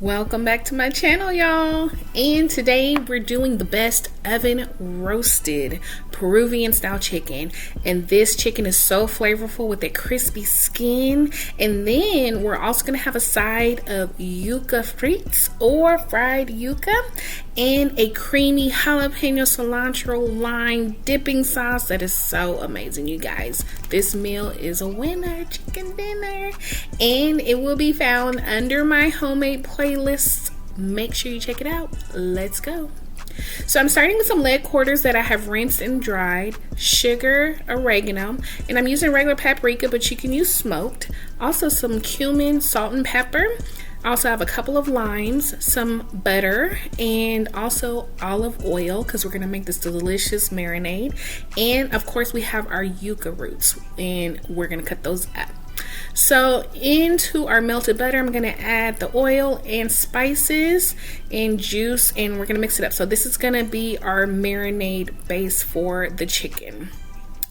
Welcome back to my channel, y'all. And today we're doing the best oven roasted Peruvian style chicken. And this chicken is so flavorful with that crispy skin. And then we're also gonna have a side of yuca frites or fried yuca and a creamy jalapeno cilantro lime dipping sauce that is so amazing, you guys. This meal is a winner, chicken dinner, and it will be found under my homemade playlist. Make sure you check it out. Let's go. So I'm starting with some leg quarters that I have rinsed and dried, sugar, oregano, and I'm using regular paprika, but you can use smoked. Also some cumin, salt, and pepper. I also have a couple of limes, some butter, and also olive oil because we're going to make this delicious marinade. And of course we have our yuca roots and we're going to cut those up. So into our melted butter, I'm going to add the oil and spices and juice, and we're going to mix it up. So this is going to be our marinade base for the chicken.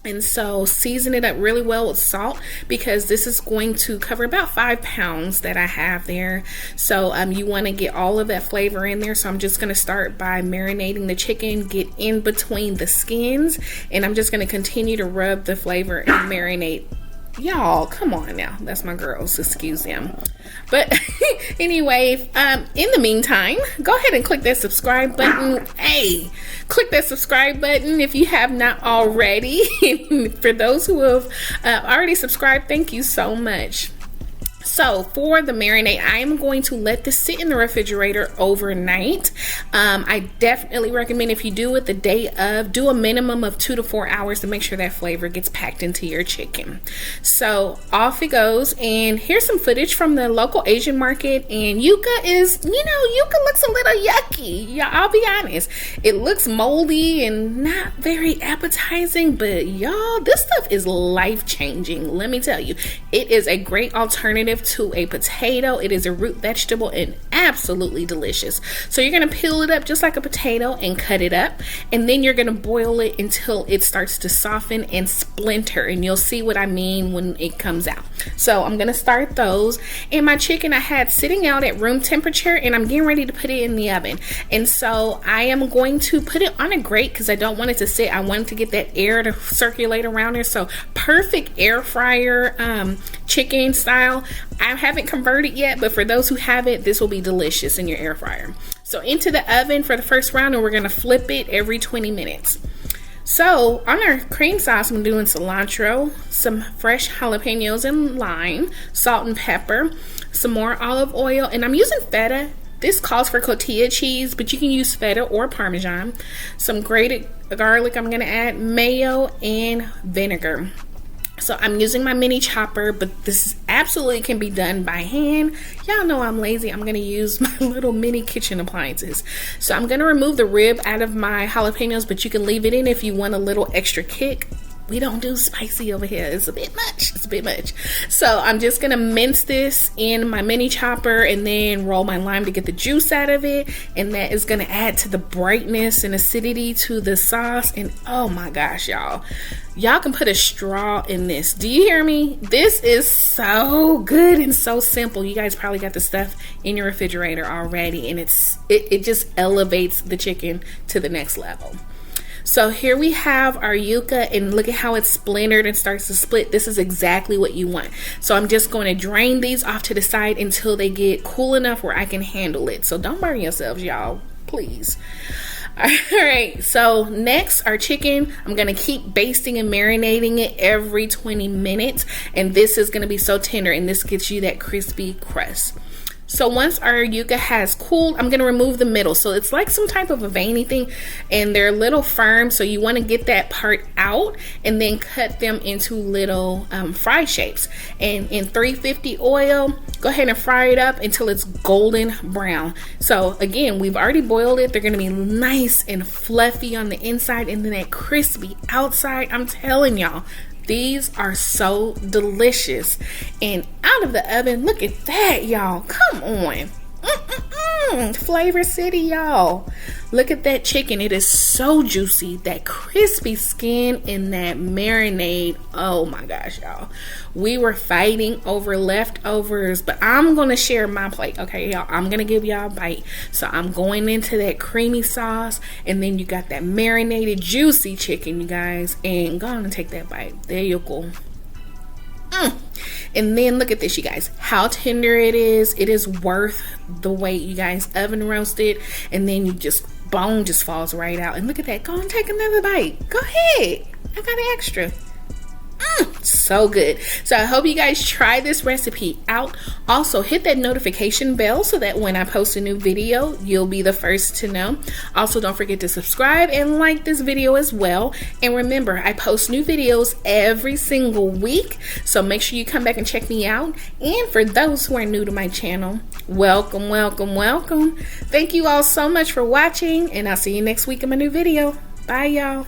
And so season it up really well with salt because this is going to cover about 5 pounds that I have there. So you want to get all of that flavor in there. So I'm just going to start by marinating the chicken, get in between the skins, and I'm just going to continue to rub the flavor and marinate. Y'all, come on now. That's my girls. Excuse them. But anyway, in the meantime, go ahead and click that subscribe button. Hey, click that subscribe button if you have not already. For those who have already subscribed, thank you so much. So for the marinade, I am going to let this sit in the refrigerator overnight. I definitely recommend if you do it the day of, do a minimum of 2 to 4 hours to make sure that flavor gets packed into your chicken. So off it goes, and here's some footage from the local Asian market. And yuca is, yuca looks a little yucky. Yeah, I'll be honest. It looks moldy and not very appetizing, but y'all, this stuff is life-changing. Let me tell you, it is a great alternative to a potato. It is a root vegetable and absolutely delicious. So you're going to peel it up just like a potato and cut it up, and then you're going to boil it until it starts to soften and splinter, and you'll see what I mean when it comes out. So I'm going to start those, and my chicken I had sitting out at room temperature, and I'm getting ready to put it in the oven. And so I am going to put it on a grate because I don't want it to sit. I want it to get that air to circulate around there. So perfect air fryer chicken style. I haven't converted yet, but for those who have it, this will be delicious in your air fryer. So into the oven for the first round, and we're going to flip it every 20 minutes. So on our cream sauce, I'm doing cilantro, some fresh jalapenos and lime, salt and pepper, some more olive oil, and I'm using feta. This calls for cotija cheese, but you can use feta or Parmesan. Some grated garlic I'm going to add, mayo, and vinegar. So I'm using my mini chopper, but this absolutely can be done by hand. Y'all know I'm lazy. I'm going to use my little mini kitchen appliances. So I'm going to remove the rib out of my jalapenos, but you can leave it in if you want a little extra kick. We don't do spicy over here. It's a bit much. It's a bit much. So I'm just going to mince this in my mini chopper and then roll my lime to get the juice out of it. And that is going to add to the brightness and acidity to the sauce. And oh my gosh, y'all. Y'all can put a straw in this. Do you hear me? This is so good and so simple. You guys probably got the stuff in your refrigerator already. And it just elevates the chicken to the next level. So here we have our yuca, and look at how it's splintered and starts to split. This is exactly what you want. So I'm just going to drain these off to the side until they get cool enough where I can handle it. So don't burn yourselves, y'all, please. All right, so next, our chicken, I'm going to keep basting and marinating it every 20 minutes. And this is going to be so tender, and this gets you that crispy crust. So once our yuca has cooled, I'm going to remove the middle. So it's like some type of a veiny thing, and they're a little firm. So you want to get that part out and then cut them into little fry shapes. And in 350 oil, go ahead and fry it up until it's golden brown. So again, we've already boiled it. They're going to be nice and fluffy on the inside and then that crispy outside. I'm telling y'all, these are so delicious. And out of the oven, look at that, y'all. Come on. Flavor City, y'all. Look at that chicken. It is so juicy. That crispy skin and that marinade. Oh my gosh, y'all. We were fighting over leftovers, but I'm going to share my plate. Okay, y'all. I'm going to give y'all a bite. So I'm going into that creamy sauce, and then you got that marinated juicy chicken, you guys. And go on and take that bite. There you go. And then look at this, you guys, how tender it is. It is worth the wait, you guys. Oven roasted, and then you just bone just falls right out. And look at that. Go and take another bite. Go ahead. I got an extra. So good. So I hope you guys try this recipe out. Also, hit that notification bell so that when I post a new video, you'll be the first to know. Also, don't forget to subscribe and like this video as well. And remember, I post new videos every single week, so make sure you come back and check me out. And for those who are new to my channel, welcome, welcome, welcome. Thank you all so much for watching, and I'll see you next week in my new video. Bye, y'all.